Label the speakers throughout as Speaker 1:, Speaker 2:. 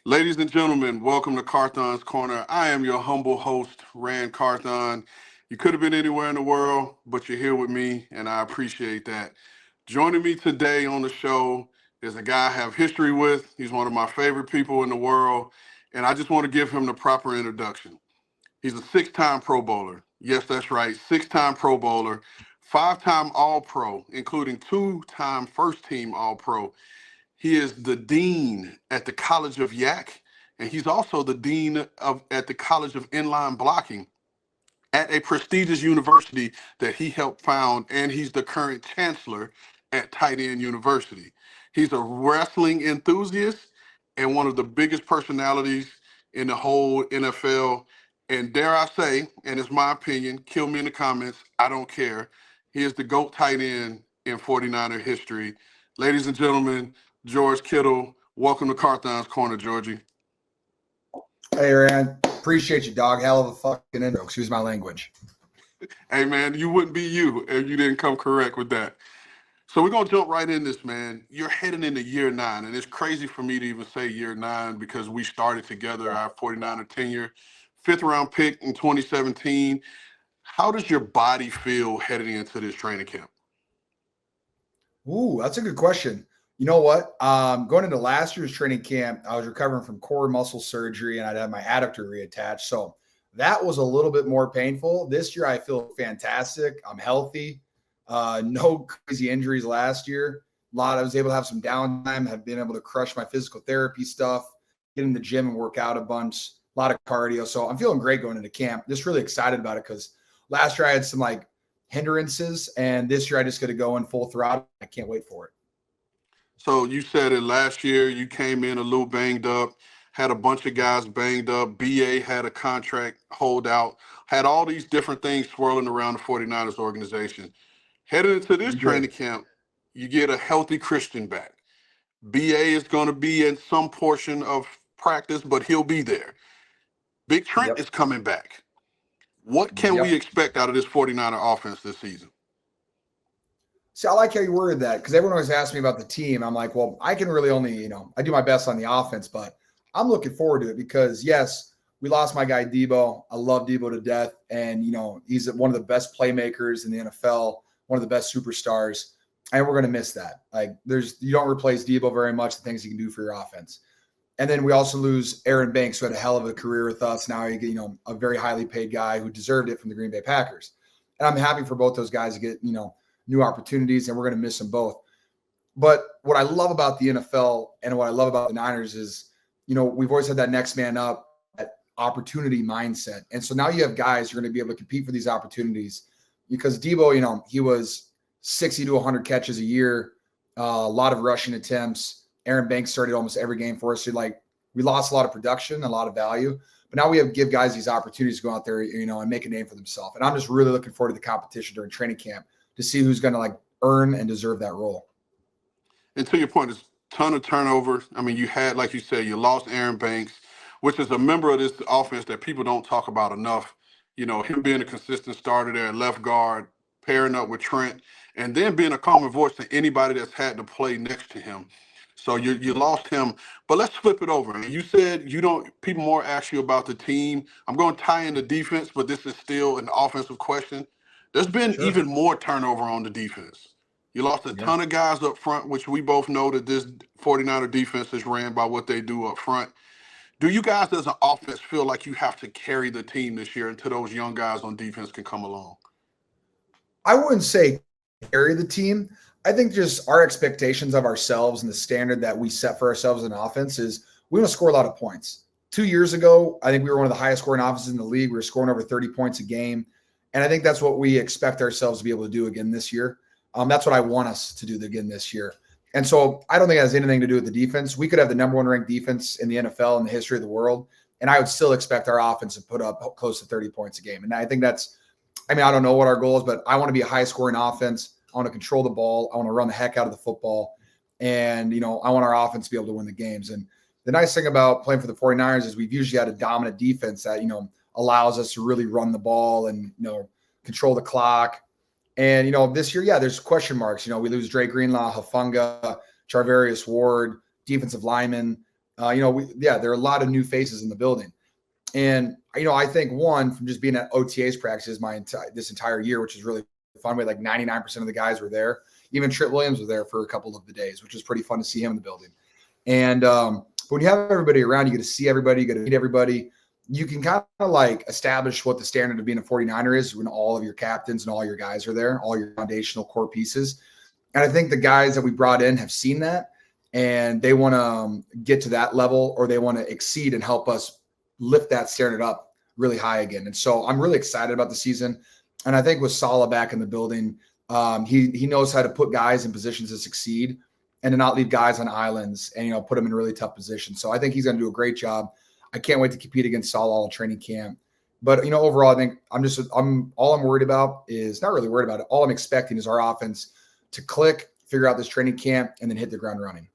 Speaker 1: Ladies and gentlemen, welcome to Carthon's Corner. I am your humble host, Rand Carthon. You could have been anywhere in the world, but you're here with me, and I appreciate that. Joining me today on the show is a guy I have history with. He's one of my favorite people in the world, and I just want to give him the proper introduction. He's a six-time Pro Bowler. Yes, that's right, six-time Pro Bowler, five-time All-Pro, including two-time first-team All-Pro. He is the dean at the College of Yak, and he's also the dean at the College of Inline Blocking at a prestigious university that he helped found, and he's the current chancellor at Tight End University. He's a wrestling enthusiast and one of the biggest personalities in the whole NFL. And dare I say, and it's my opinion, kill me in the comments, I don't care. He is the GOAT tight end in 49er history. Ladies and gentlemen, George Kittle. Welcome to Carthon's Corner, Georgie.
Speaker 2: Hey, Rand. Appreciate you, dog. Hell of a fucking intro. Excuse my language.
Speaker 1: Hey, man, you wouldn't be you if you didn't come correct with that. So we're going to jump right in this, man. You're heading into year 9, and it's crazy for me to even say year 9 because we started together our 49er tenure, 5th-round pick in 2017. How does your body feel heading into this training camp?
Speaker 2: Ooh, that's a good question. You know what? Going into last year's training camp, I was recovering from core muscle surgery, and I'd had my adductor reattached. So that was a little bit more painful. This year, I feel fantastic. I'm healthy. No crazy injuries last year. I was able to have some downtime, have been able to crush my physical therapy stuff, get in the gym and work out a bunch, a lot of cardio. So I'm feeling great going into camp. Just really excited about it because last year I had some hindrances, and this year I just got to go in full throttle. I can't wait for it.
Speaker 1: So you said it last year, you came in a little banged up, had a bunch of guys banged up. BA had a contract holdout, had all these different things swirling around the 49ers organization. Headed into this training camp, you get a healthy Christian back. BA is going to be in some portion of practice, but he'll be there. Big Trent is coming back. What can we expect out of this 49er offense this season?
Speaker 2: See, I like how you worded that because everyone always asks me about the team. I'm like, well, I can really only, I do my best on the offense, but I'm looking forward to it because, yes, we lost my guy Debo. I love Debo to death. And, he's one of the best playmakers in the NFL, one of the best superstars. And we're going to miss that. You don't replace Debo very much, the things he can do for your offense. And then we also lose Aaron Banks, who had a hell of a career with us. Now you get, a very highly paid guy who deserved it from the Green Bay Packers. And I'm happy for both those guys to get, new opportunities, and we're going to miss them both. But what I love about the NFL and what I love about the Niners is, we've always had that next man up, that opportunity mindset. And so now you have guys who are going to be able to compete for these opportunities because Debo, he was 60 to 100 catches a year, a lot of rushing attempts. Aaron Banks started almost every game for us. So we lost a lot of production, a lot of value, but now we have to give guys these opportunities to go out there, and make a name for themselves. And I'm just really looking forward to the competition during training camp to see who's going to earn and deserve that role.
Speaker 1: And to your point, there's a ton of turnovers. I mean, you had, like you said, you lost Aaron Banks, which is a member of this offense that people don't talk about enough. Him being a consistent starter there at left guard, pairing up with Trent, and then being a common voice to anybody that's had to play next to him. So you lost him, but let's flip it over. You said people more ask you about the team. I'm going to tie in the defense, but this is still an offensive question. There's been even more turnover on the defense. You lost a ton of guys up front, which we both know that this 49er defense is ran by what they do up front. Do you guys as an offense feel like you have to carry the team this year until those young guys on defense can come along?
Speaker 2: I wouldn't say carry the team. I think just our expectations of ourselves and the standard that we set for ourselves in offense is we want to score a lot of points. 2 years ago, I think we were one of the highest scoring offenses in the league. We were scoring over 30 points a game. And I think that's what we expect ourselves to be able to do again this year. That's what I want us to do again this year. And so I don't think it has anything to do with the defense. We could have the number 1 ranked defense in the NFL in the history of the world, and I would still expect our offense to put up close to 30 points a game. And I think I don't know what our goal is, but I want to be a high-scoring offense. I want to control the ball. I want to run the heck out of the football. And, I want our offense to be able to win the games. And the nice thing about playing for the 49ers is we've usually had a dominant defense that, allows us to really run the ball and, control the clock. And, this year, there's question marks. We lose Dre Greenlaw, Hufanga, Charvarius Ward, defensive linemen. There are a lot of new faces in the building. And, I think one, from just being at OTAs practices this entire year, which is really fun. We had like 99% of the guys were there. Even Trent Williams was there for a couple of the days, which was pretty fun to see him in the building. And but when you have everybody around, you get to see everybody, you get to meet everybody. You can kind of like establish what the standard of being a 49er is when all of your captains and all your guys are there, all your foundational core pieces. And I think the guys that we brought in have seen that, and they want to get to that level, or they want to exceed and help us lift that standard up really high again. And so I'm really excited about the season. And I think with Saleh back in the building, he knows how to put guys in positions to succeed and to not leave guys on islands and, put them in really tough positions. So I think he's going to do a great job. I can't wait to compete against Saleh all training camp. But, overall, I think all I'm worried about is not really worried about it. All I'm expecting is our offense to click, figure out this training camp, and then hit the ground running.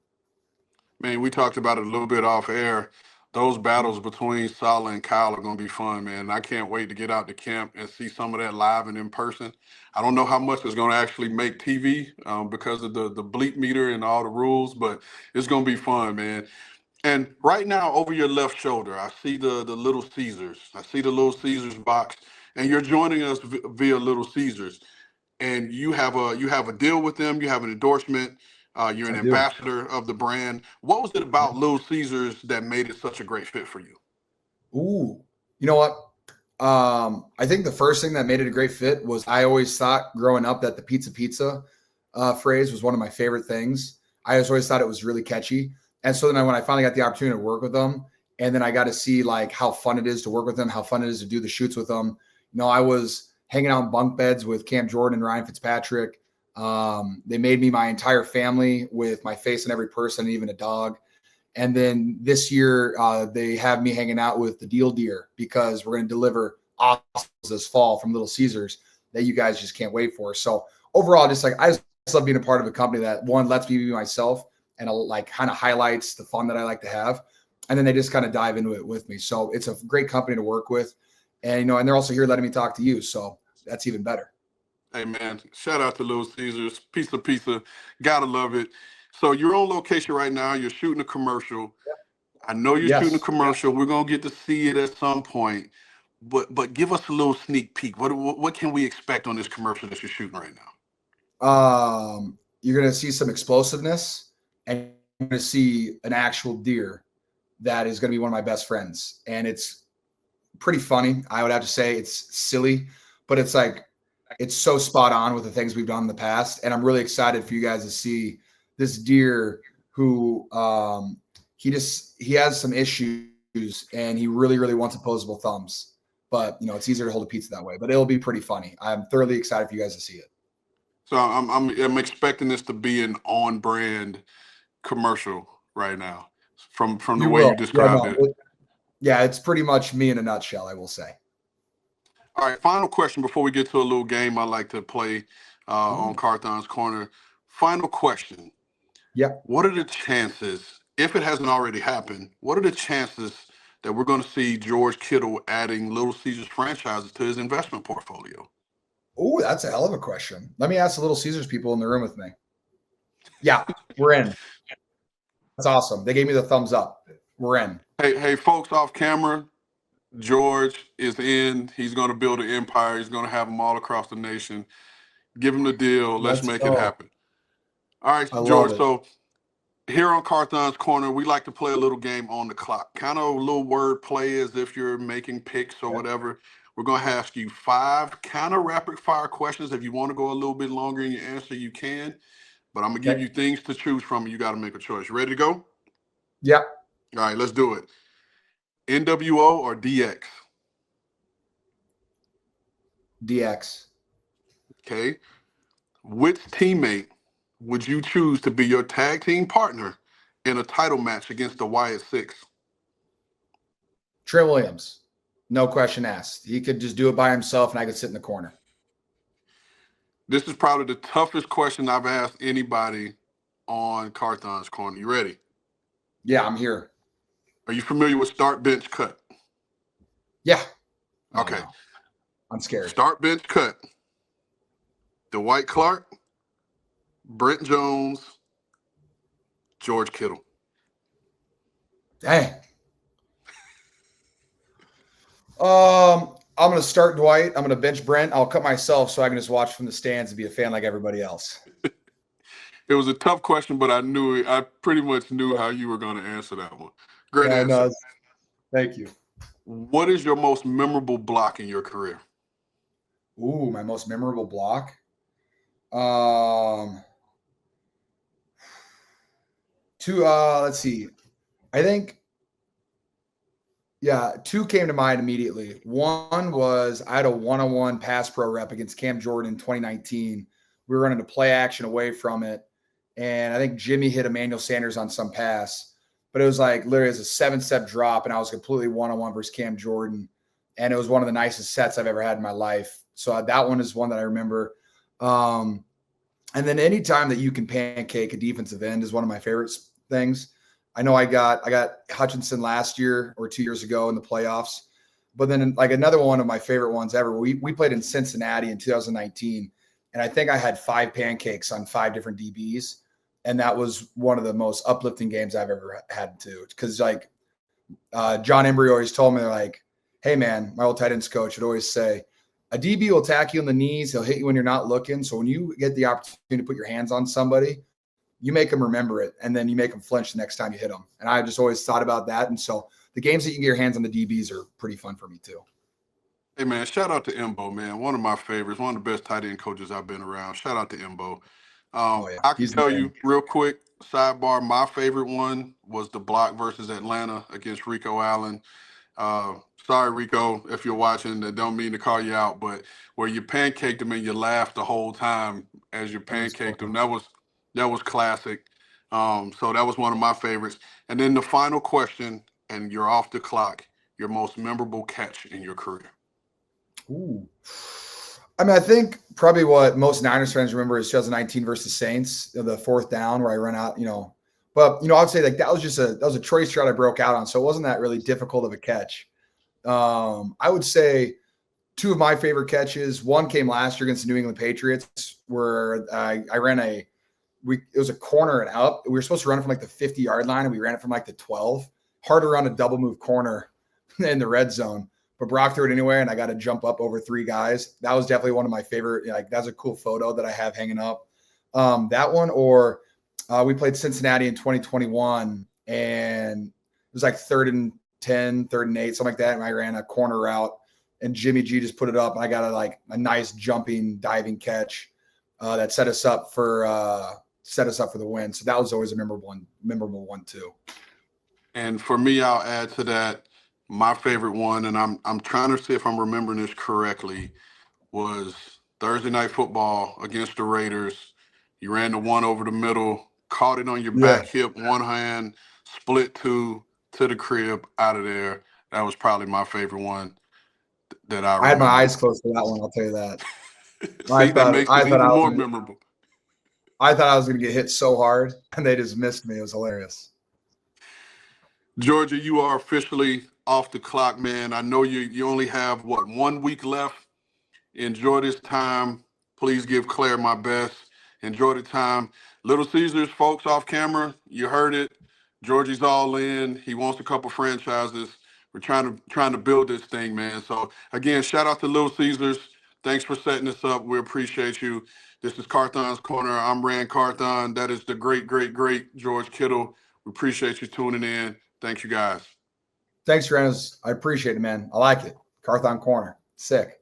Speaker 1: Man, we talked about it a little bit off air. Those battles between Saleh and Kyle are going to be fun, man. I can't wait to get out to camp and see some of that live and in person. I don't know how much it's going to actually make TV because of the bleep meter and all the rules, but it's going to be fun, man. And right now, over your left shoulder, I see the Little Caesars. I see the Little Caesars box, and you're joining us via Little Caesars. And you have a deal with them. You have an endorsement. You're an ambassador of the brand. What was it about Little Caesars that made it such a great fit for you?
Speaker 2: Ooh, you know what? I think the first thing that made it a great fit was I always thought growing up that the pizza phrase was one of my favorite things. I always thought it was really catchy. And so then when I finally got the opportunity to work with them, and then I got to see like how fun it is to work with them, how fun it is to do the shoots with them. I was hanging out in bunk beds with Cam Jordan and Ryan Fitzpatrick. They made me my entire family with my face on every person, even a dog. And then this year, they have me hanging out with the Deal Deer because we're going to deliver offers this fall from Little Caesars that you guys just can't wait for. So overall, I just love being a part of a company that, one, lets me be myself and like kind of highlights the fun that I like to have. And then they just kind of dive into it with me. So it's a great company to work with. And, and they're also here letting me talk to you. So that's even better.
Speaker 1: Hey, man, shout out to Little Caesars. Pizza. Gotta love it. So you're on location right now. You're shooting a commercial. I know you're shooting a commercial. We're going to get to see it at some point. But give us a little sneak peek. What can we expect on this commercial that you're shooting right
Speaker 2: now? You're going to see some explosiveness, and you're going to see an actual deer that is going to be one of my best friends. And it's pretty funny. I would have to say it's silly, but it's so spot on with the things we've done in the past. And I'm really excited for you guys to see this deer who he has some issues and he really, really wants opposable thumbs. But, it's easier to hold a pizza that way. But it'll be pretty funny. I'm thoroughly excited for you guys to see it.
Speaker 1: So I'm expecting this to be an on-brand commercial right now from the way you described it.
Speaker 2: Yeah, it's pretty much me in a nutshell, I will say.
Speaker 1: All right, final question before we get to a little game I like to play on Carthon's Corner. Final question.
Speaker 2: Yeah.
Speaker 1: What are the chances, if it hasn't already happened, what are the chances that we're going to see George Kittle adding Little Caesars franchises to his investment portfolio?
Speaker 2: Oh, that's a hell of a question. Let me ask the Little Caesars people in the room with me. Yeah, we're in. That's awesome. They gave me the thumbs up. We're in.
Speaker 1: Hey, folks off camera, George is in. He's going to build an empire. He's going to have them all across the nation. Give him the deal. Let's make it happen. All right, George. So here on Carthon's Corner, we like to play a little game on the clock. Kind of a little word play as if you're making picks or whatever. We're going to ask you 5 kind of rapid fire questions. If you want to go a little bit longer in your answer, you can. But I'm going to give you things to choose from, and you got to make a choice. You ready to go?
Speaker 2: Yeah.
Speaker 1: All right, let's do it. NWO or DX?
Speaker 2: DX.
Speaker 1: Okay. Which teammate would you choose to be your tag team partner in a title match against the Wyatt Six?
Speaker 2: Trent Williams. No question asked. He could just do it by himself, and I could sit in the corner.
Speaker 1: This is probably the toughest question I've asked anybody on Carthon's Corner. You ready?
Speaker 2: Yeah, I'm here.
Speaker 1: Are you familiar with start, bench, cut?
Speaker 2: Yeah.
Speaker 1: Okay.
Speaker 2: I'm scared.
Speaker 1: Start, bench, cut. Dwight Clark, Brent Jones, George Kittle.
Speaker 2: Dang. I'm going to start Dwight. I'm going to bench Brent. I'll cut myself so I can just watch from the stands and be a fan like everybody else.
Speaker 1: It was a tough question, but I pretty much knew how you were going to answer that one. Great
Speaker 2: Yeah,
Speaker 1: answer.
Speaker 2: no, thank you.
Speaker 1: What is your most memorable block in your career?
Speaker 2: Ooh, my most memorable block. Um, let's see. I think, yeah, two came to mind immediately. One was I had a one-on-one pass pro rep against Cam Jordan in 2019. We were running a play action away from it. And I think Jimmy hit Emmanuel Sanders on some pass, but it was like literally as a 7-step drop, and I was completely one-on-one versus Cam Jordan. And it was one of the nicest sets I've ever had in my life. So that one is one that I remember. And then anytime that you can pancake a defensive end is one of my favorite things. I know I got Hutchinson last year or 2 years ago in the playoffs, but then like another one of my favorite ones ever. We played in Cincinnati in 2019, and I think I had 5 pancakes on 5 different DBs, and that was one of the most uplifting games I've ever had to. Because like John Embry always told me, like, hey man, my old tight ends coach would always say, a DB will attack you in the knees. He'll hit you when you're not looking. So when you get the opportunity to put your hands on somebody, you make them remember it, and then you make them flinch the next time you hit them. And I just always thought about that. And so the games that you can get your hands on the DBs are pretty fun for me too.
Speaker 1: Hey, man, shout out to Imbo, man. One of my favorites, one of the best tight end coaches I've been around. Shout out to Imbo.
Speaker 2: Oh yeah,
Speaker 1: I can
Speaker 2: he's the
Speaker 1: tell
Speaker 2: man.
Speaker 1: you real quick, sidebar, my favorite one was the block versus Atlanta against Rico Allen. Sorry, Rico, if you're watching, I don't mean to call you out, but where you pancaked him and you laughed the whole time as you
Speaker 2: That was
Speaker 1: pancaked him,
Speaker 2: fun.
Speaker 1: that was classic. So that was one of my favorites. And then the final question, and you're off the clock, your most memorable catch in your career.
Speaker 2: Ooh. I mean, I think probably what most Niners fans remember is 2019 versus Saints, the 4th down where I ran out, But I'd say like that was a choice shot I broke out on, so it wasn't that really difficult of a catch. I would say 2 of my favorite catches. One came last year against the New England Patriots, where I ran it was a corner and up. We were supposed to run it from like the 50-yard line, and we ran it from like the 12. Hard to run a double move corner in the red zone. But Brock threw it anyway, and I got to jump up over 3 guys. That was definitely one of my favorite. Like that's a cool photo that I have hanging up. That one, or we played Cincinnati in 2021, and it was like 3rd and 10, 3rd and 8, something like that. And I ran a corner route, and Jimmy G just put it up, and I got a nice jumping, diving catch that set us up for the win. So that was always a memorable one too.
Speaker 1: And for me, I'll add to that my favorite one, and I'm trying to see if I'm remembering this correctly, was Thursday Night Football against the Raiders. You ran the one over the middle, caught it on your
Speaker 2: Yeah.
Speaker 1: back hip, one hand, split 2 to the crib, out of there. That was probably my favorite one that I
Speaker 2: I had my
Speaker 1: remember.
Speaker 2: eyes closed for that one. I'll tell you that.
Speaker 1: See, that makes it even more
Speaker 2: I
Speaker 1: memorable.
Speaker 2: thought I was going to get hit so hard, and they just missed me. It was hilarious.
Speaker 1: Georgia, you are officially off the clock, man. I know you only have, 1 week left? Enjoy this time. Please give Claire my best. Enjoy the time. Little Caesars, folks, off camera, you heard it. Georgie's all in. He wants a couple franchises. We're trying to build this thing, man. So again, shout out to Little Caesars. Thanks for setting this up. We appreciate you. This is Carthon's Corner. I'm Rand Carthon. That is the great, great, great George Kittle. We appreciate you tuning in. Thanks, you guys.
Speaker 2: Thanks, Rand. I appreciate it, man. I like it. Carthon Corner. Sick.